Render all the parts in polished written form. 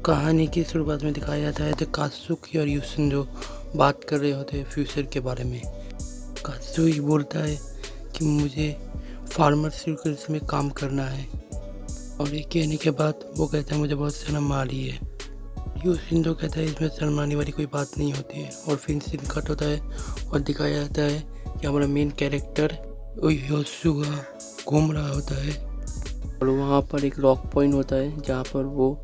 कहानी की शुरुआत में दिखाया जाता है तो कात्सुकी और युशिंजो बात कर रहे होते हैं फ्यूचर के बारे में। कात्सुकी बोलता है कि मुझे फार्मास्यूटिकल्स में काम करना है और ये कहने के बाद वो कहता है मुझे बहुत शर्म आ रही है। युशिंजो कहता है इसमें शर्माने वाली कोई बात नहीं होती है। और फिर सीन कट होता है और दिखाया जाता है कि हमारा मेन कैरेक्टर योशुगा घूम रहा होता है और वहाँ पर एक रॉक पॉइंट होता है जहाँ पर वो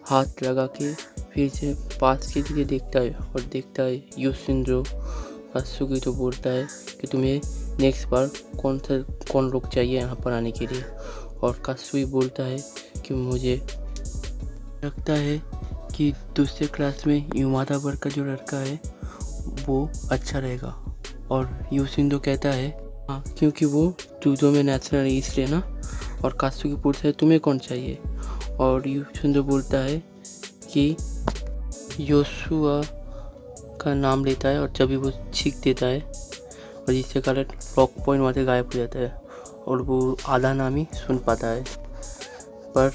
हाथ लगा के फिर से पास के लिए देखता है और देखता है युशिंजो। कात्सुकी तो बोलता है कि तुम्हें नेक्स्ट बार कौन लोग चाहिए यहाँ पर आने के लिए। और कात्सुकी बोलता है कि मुझे लगता है कि दूसरे क्लास में युमादा वर्ग का जो लड़का है वो अच्छा रहेगा। और युशिंजो कहता है हाँ, क्योंकि वो जूडो में नेशनल इसलिए ना। और कात्सुकी पूछता है तुम्हें कौन चाहिए। और युशिंजो बोलता है कि योशुआ का नाम लेता है और जब भी वो छींक देता है और जिसके कारण रॉक पॉइंट वहाँ से गायब हो जाता है और वो आधा नाम ही सुन पाता है। पर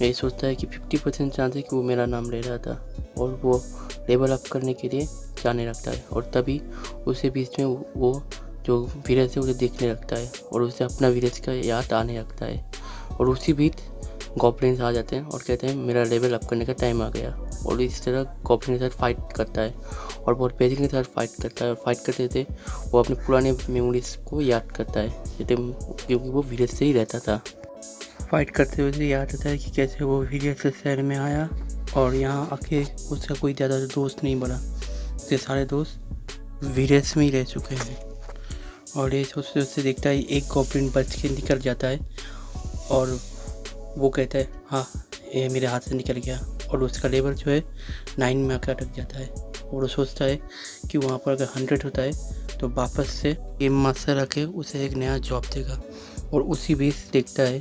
ये सोचता है कि 50% चांस है कि वो मेरा नाम ले रहा था और वो लेवल अप करने के लिए जाने लगता है। और तभी उसे बीच में वो जो विलेज है उसे देखने लगता है और उसे अपना विलेज का याद आने लगता है। और उसी बीच गॉब्लिन्स आ जाते हैं और कहते हैं मेरा लेवल अप करने का टाइम आ गया। और इस तरह गॉब्लिन के साथ फाइट करता है और बहुत पेजिंग के साथ फाइट करता है। और फाइट करते थे वो अपने पुराने मेमोरीज को याद करता है क्योंकि वो विलेज से ही रहता था। फाइट करते हुए उसे याद आता है कि कैसे वो विलेज से शहर में आया और यहाँ आके उसका कोई ज़्यादा दोस्त नहीं बना। उसके सारे दोस्त विलेज में ही रह चुके हैं। और ये सोचते उससे देखता है एक गॉब्लिन बच के निकल जाता है और वो कहता है हाँ ये मेरे हाथ से निकल गया। और उसका लेवल जो है 9 में आकर अटक जाता है। और वो सोचता है कि वहाँ पर अगर 100 होता है तो वापस से गेम मास्टर रखे उसे एक नया जॉब देगा। और उसी बीच देखता है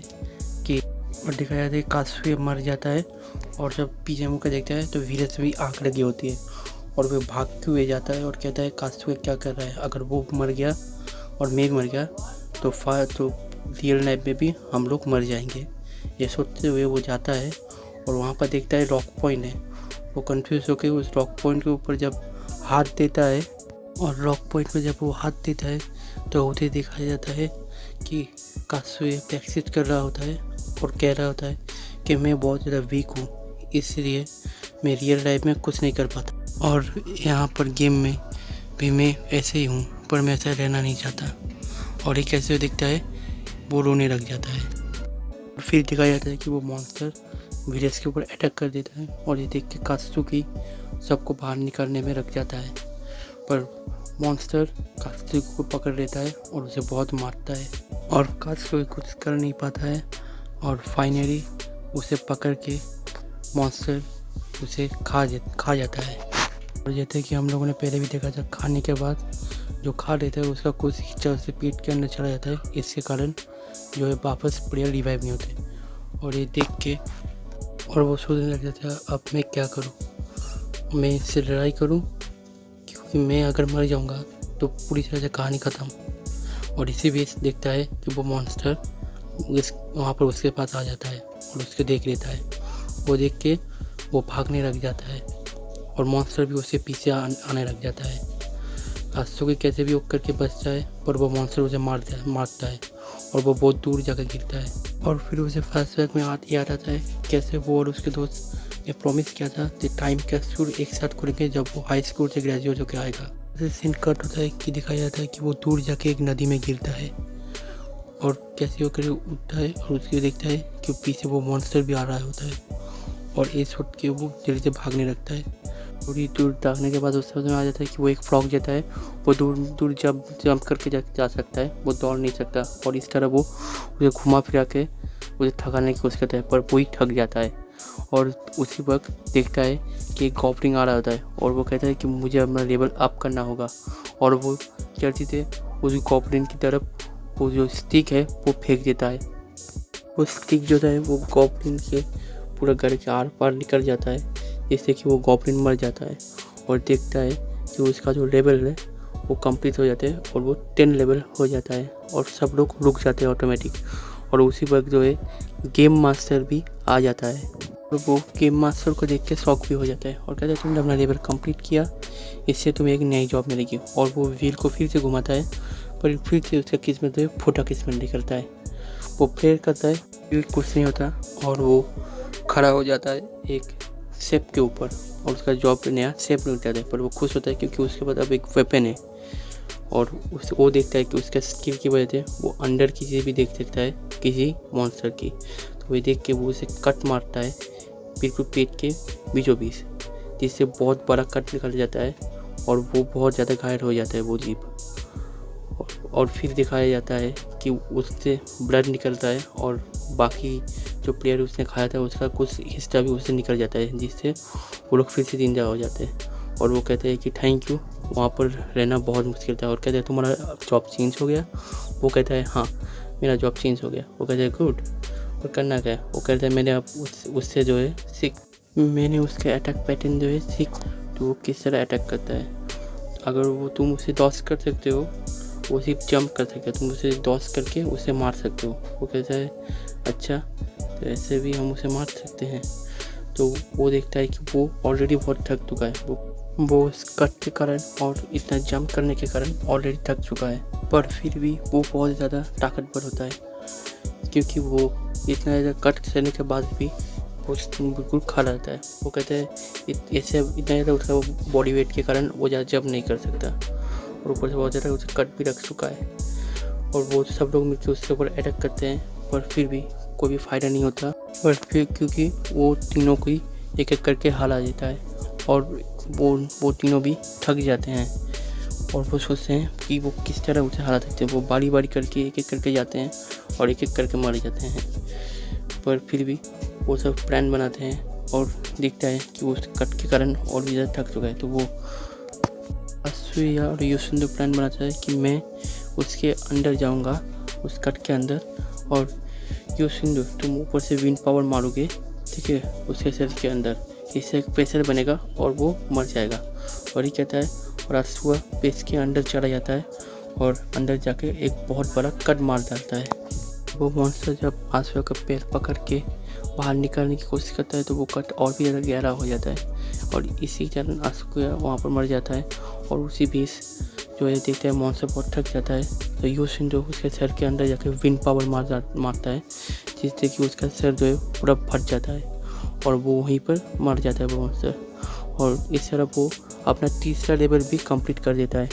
कि और दिखाया जाता है कात्सुकी मर जाता है और जब पीछे मुड़ कर देखता है तो विलेज में आग लगी होती है और वो भागते हुए जाता है और कहता है कात्सुकी क्या कर रहा है, अगर वो मर गया और मैं मर गया तो रियल लाइफ में भी हम लोग मर जाएंगे। ये सोचते हुए वो जाता है और वहाँ पर देखता है रॉक पॉइंट है। वो कंफ्यूज होकर उस रॉक पॉइंट के ऊपर जब हाथ देता है और रॉक पॉइंट पे जब वो हाथ देता है तो उसे दिखाया जाता है कि कात्सुकी प्रैक्टिस कर रहा होता है और कह रहा होता है कि मैं बहुत ज़्यादा वीक हूँ इसलिए मैं रियल लाइफ में कुछ नहीं कर पाता और यहाँ पर गेम में भी मैं ऐसे ही हूँ पर मैं ऐसा रहना नहीं चाहता। और ये कैसे दिखता है वो रोने लग जाता है। और फिर दिखाया जाता है कि वो मॉन्स्टर विलेज के ऊपर अटैक कर देता है और ये देख के कात्सुकी सबको बाहर निकालने में रख जाता है। पर मॉन्स्टर कात्सुकी को पकड़ लेता है और उसे बहुत मारता है और कात्सुकी कुछ कर नहीं पाता है। और फाइनली उसे पकड़ के मॉन्स्टर उसे खा जाता है। और जैसे कि हम लोगों ने पहले भी देखा था खाने के बाद जो खा लेता है उसका कुछ हिस्सा उससे पेट के अंदर चला जाता है। इसके कारण जो है वापस प्लेयर रिवाइव नहीं होते। और ये देख के और वो सोचने लग जाता है अब मैं क्या करूं, मैं इससे लड़ाई करूं क्योंकि मैं अगर मर जाऊंगा तो पूरी तरह से कहानी ख़त्म। और इसी बीच देखता है कि वो मॉन्स्टर वहाँ पर उसके पास आ जाता है और उसके देख लेता है। वो देख के वो भागने लग जाता है और मॉन्स्टर भी उसके पीछे आने लग जाता है। कात्सुकी कैसे भी करके बच जाए पर वो मॉन्स्टर उसे मारता है और वो बहुत दूर जाकर गिरता है। और फिर उसे फ्लैशबैक में याद आता है कैसे वो और उसके दोस्त ने प्रॉमिस किया था कि टाइम कैप्सूल एक साथ खुलेंगे जब वो हाई स्कूल से ग्रेजुएट होकर आएगा। जैसे सीन कट होता है कि दिखाया जाता है कि वो दूर जाके एक नदी में गिरता है और कैसे होकर उठता है और उसके देखता है कि पीछे वो मॉन्स्टर भी आ रहा होता है और ये सोच के वो जल्दी से भागने लगता है। थोड़ी दूर भागने के बाद उससे समझ में आ जाता है कि वो एक फ्रॉग जैसा है, वो दूर जंप करके जा सकता है, वो दौड़ नहीं सकता। और इस तरह वो उसे घुमा फिरा के उसे थकाने की कोशिश करता है पर वही थक जाता है। और उसी वक्त देखता है कि एक गॉब्लिन आ रहा होता है और वो कहता है कि मुझे अपना लेवल अप करना होगा। और वो जल्दी से उस गॉब्लिन की तरफ वो जो स्टिक है वो फेंक देता है। वो स्टिक जो है वो गॉब्लिन के पूरा घर के आर पार निकल जाता है जिससे कि वो गॉब्लिन मर जाता है। और देखता है कि उसका जो लेवल है वो कंप्लीट हो जाता है और वो 10 लेवल हो जाता है और सब लोग रुक जाते हैं ऑटोमेटिक। और उसी वक्त जो है गेम मास्टर भी आ जाता है। और वो गेम मास्टर को देख के शॉक भी हो जाता है और कहता है तुमने अपना लेवल कंप्लीट किया, इससे तुम्हें एक नई जॉब मिलेगी। और वो व्हील को फिर से घुमाता है, पर फिर से उसका किस्मत जो है फूटा किस्मत निकलता है। वो प्रेयर करता है, कुछ नहीं होता, और वो खड़ा हो जाता है एक शेप के ऊपर और उसका जॉब पे नया शेप मिल जाता है। पर वो खुश होता है क्योंकि उसके पास अब एक वेपन है। और वो देखता है कि उसका स्किल की वजह से वो अंडर की चीज़ भी देख सकता है किसी मॉन्स्टर की। तो वो देख के वो उसे कट मारता है बिल्कुल पेट के बीचों बीच, जिससे बहुत बड़ा कट निकल जाता है और वो बहुत ज़्यादा घायल हो जाता है वो जीप। और फिर दिखाया जाता है कि उससे ब्लड निकलता है और बाकी जो प्लेयर उसने खाया था उसका कुछ हिस्सा भी उससे निकल जाता है, जिससे वो लोग फिर से जिंदा हो जाते हैं। और वो कहते हैं कि थैंक यू, वहाँ पर रहना बहुत मुश्किल था। और कहते हैं तुम्हारा जॉब चेंज हो गया? वो कहता है हाँ मेरा जॉब चेंज हो गया। वो कहते हैं गुड, और करना क्या है? वो कहता है मैंने अब उससे जो है मैंने उसके अटैक पैटर्न जो है सीख, तो वो किस तरह अटैक करता है। अगर वो तुम उसे डॉज कर सकते हो, वो सिर्फ जंप कर सकते हो, तुम उसे डॉज करके उसे मार सकते हो। वो कहता है अच्छा, तो ऐसे भी हम उसे मार सकते हैं। तो वो देखता है कि वो ऑलरेडी बहुत थक चुका है, वो उस कट के कारण और इतना जंप करने के कारण ऑलरेडी थक चुका है। पर फिर भी वो बहुत ज़्यादा ताकतवर होता है, क्योंकि वो इतना ज़्यादा कट सहने के बाद भी वो बिल्कुल खड़ा रहता है। वो कहते हैं ऐसे इतना ज़्यादा उसका बॉडी वेट के कारण वो ज़्यादा जंप नहीं कर सकता, और ऊपर से बहुत ज़्यादा उसे कट भी रख चुका है। और वो सब लोग मिलकर उसके ऊपर अटैक करते हैं, पर फिर भी कोई भी फ़ायदा नहीं होता। पर फिर क्योंकि वो तीनों को ही एक एक करके हरा देता है और वो तीनों भी थक जाते हैं। और वो सोचते हैं कि वो किस तरह उसे हरा सकते हैं। वो बारी बारी करके एक एक करके जाते हैं और एक एक करके मारे जाते हैं। पर फिर भी वो सब प्लान बनाते हैं और दिखता है कि वो उस कट के कारण और भी ज़्यादा थक चुका है। तो वो असूया और योशिंदो प्लान बनाता है कि मैं उसके अंदर जाऊंगा, उस कट के अंदर, और योशिंदो तुम ऊपर से विंड पावर मारोगे, ठीक है, उसके शरीर के अंदर, इससे एक प्रेशर बनेगा और वो मर जाएगा। और ये कहता है, और असूया पेस के अंदर चला जाता है और अंदर जाके एक बहुत बड़ा कट मार डालता है। वो मॉन्स्टर जब असूया का पैर पकड़ के बाहर निकालने की कोशिश करता है तो वो कट और भी ज़्यादा गहरा हो जाता है और इसी कारण असूया वहाँ पर मर जाता है। और उसी बीच जो है देखता है मॉन्स्टर बहुत थक जाता है, तो योशिंदो उसके सर के अंदर जाके विंड पावर मारता है, जिससे कि उसका सर जो है पूरा फट जाता है और वो वहीं पर मर जाता है वो मॉन्स्टर। और इस तरह वो अपना तीसरा लेवल भी कंप्लीट कर देता है,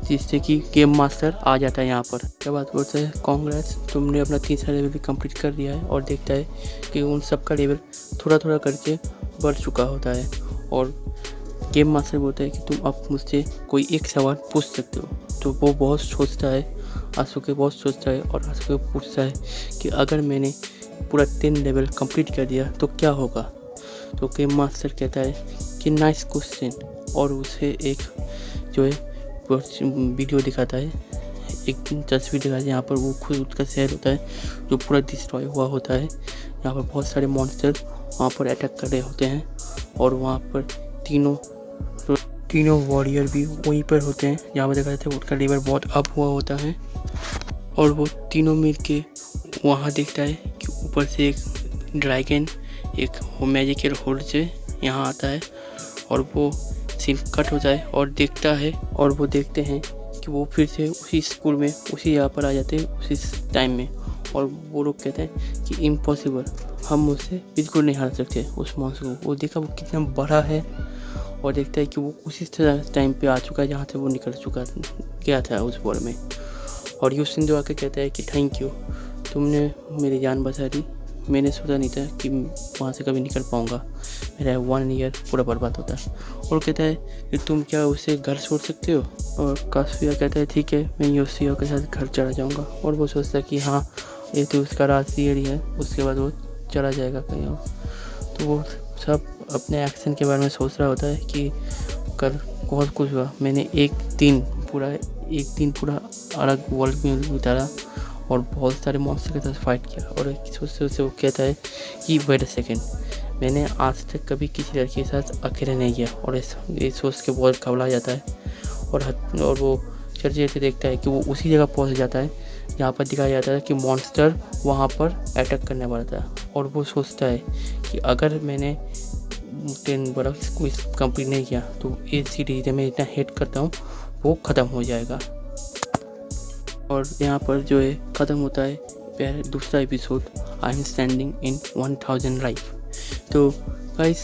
जिससे कि गेम मास्टर आ जाता है यहाँ पर। उसके बाद बोलता है कांग्रेस, तुमने अपना तीसरा लेवल भी कंप्लीट कर दिया है। और देखता है कि उन सब का लेवल थोड़ा थोड़ा करके बढ़ चुका होता है। और गेम मास्टर बोलता है कि तुम अब मुझसे कोई एक सवाल पूछ सकते हो। तो वो बहुत सोचता है, असूया बहुत सोचता है और असूया पूछता है कि अगर मैंने पूरा 10 लेवल कंप्लीट कर दिया तो क्या होगा। तो गेम मास्टर कहता है कि नाइस क्वेश्चन, और उसे एक जो है वीडियो दिखाता है, एक तस्वीर दिखाता है जहाँ पर वो खुद उसका शहर होता है जो पूरा डिस्ट्रॉय हुआ होता है। यहाँ पर बहुत सारे मॉन्स्टर वहाँ पर अटैक कर रहे होते हैं और वहाँ पर तीनों वॉरियर भी वहीं पर होते हैं जहाँ पर देखा जाता है उनका लेवल बहुत अप हुआ होता है। और वो तीनों मिल के वहाँ देखता है कि ऊपर से एक ड्रैगन एक मैजिकल होल्ड से यहाँ आता है और वो सीन कट होता है और देखता है, और वो देखते हैं कि वो फिर से उसी स्कूल में उसी यहाँ पर आ जाते हैं उसी टाइम में। और वो लोग कहते हैं कि इम्पॉसिबल, हम उससे बिल्कुल नहीं हार सकते उस मॉन्स्टर को। वो देखा वो कितना बड़ा है और देखता है कि वो उसी टाइम पे आ चुका है जहाँ से वो निकल चुका गया था उस वॉर में। और योशिंदो आके कहता है कि थैंक यू, तुमने मेरी जान बचा दी, मैंने सोचा नहीं था कि वहाँ से कभी निकल पाऊँगा, मेरा 1 ईयर पूरा बर्बाद होता है। और कहता है कि तुम क्या उसे घर छोड़ सकते हो। और कासुया कहता है ठीक है, मैं योशियो के साथ घर चला जाऊँगा। और वो सोचता है कि हाँ ये तो उसका रास्ती एरिया है, उसके बाद वो चला जाएगा कहीं और। तो वो सब अपने एक्शन के बारे में सोच रहा होता है कि कल बहुत कुछ हुआ, मैंने एक दिन पूरा अलग वर्ल्ड में बिताया और बहुत सारे मॉन्स्टर के साथ फाइट किया। और सोचते सोचते वो कहता है कि वेट अ सेकेंड, मैंने आज तक कभी किसी लड़की के साथ अकेले नहीं किया। और ये सोच के बहुत घबरा जाता है और वो चलते चलते देखता है कि वो उसी जगह पहुंच जाता है यहाँ पर दिखाया जाता है कि मॉन्स्टर वहाँ पर अटैक करने वाला था और वो सोचता है कि अगर मैंने 10 बरस को इस कंप्लीट नहीं किया तो ये सीरीज में इतना हेट करता हूँ वो ख़त्म हो जाएगा। और यहाँ पर जो है ख़त्म होता है दूसरा episode, I am standing in 1000 life. तो गाइस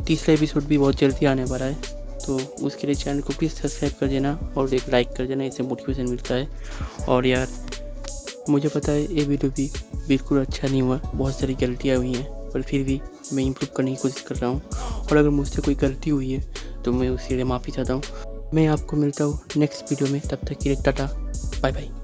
तीसरा एपिसोड भी बहुत जल्दी आने वाला है, तो उसके लिए चैनल को प्लीज़ सब्सक्राइब कर देना और एक लाइक कर देना, इससे मोटिवेशन मिलता है। और यार मुझे पता है ये वीडियो भी बिल्कुल अच्छा नहीं हुआ, बहुत सारी गलतियाँ हुई हैं, पर फिर भी मैं इम्प्रूव करने की कोशिश कर रहा हूँ। और अगर मुझसे कोई गलती हुई है तो मैं उसके लिए माफ़ी चाहता हूँ। मैं आपको मिलता हूँ नेक्स्ट वीडियो में, तब तक के लिए टाटा बाय बाय।